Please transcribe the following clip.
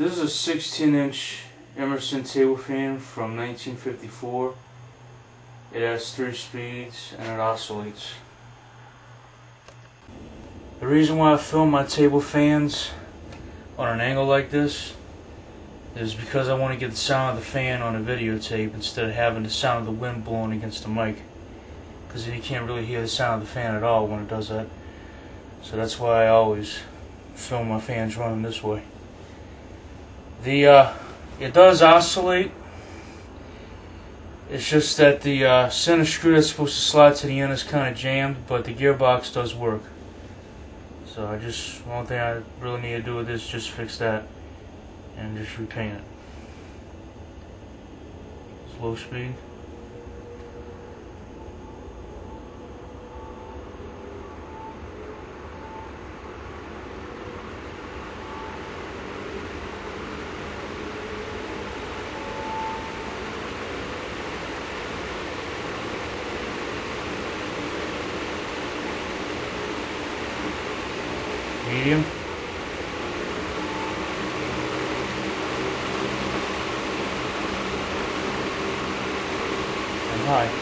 This is a 16-inch Emerson Table Fan from 1954. It has 3 speeds and it oscillates. The reason why I film my table fans on an angle like this is because I want to get the sound of the fan on a videotape instead of having the sound of the wind blowing against the mic, because then you can't really hear the sound of the fan at all when it does that. So that's why I always film my fans running this way. It does oscillate. It's just that the center screw that's supposed to slide to the end is kind of jammed, but the gearbox does work. So one thing I really need to do with this is just fix that and just repaint it. Slow speed. Medium. And high.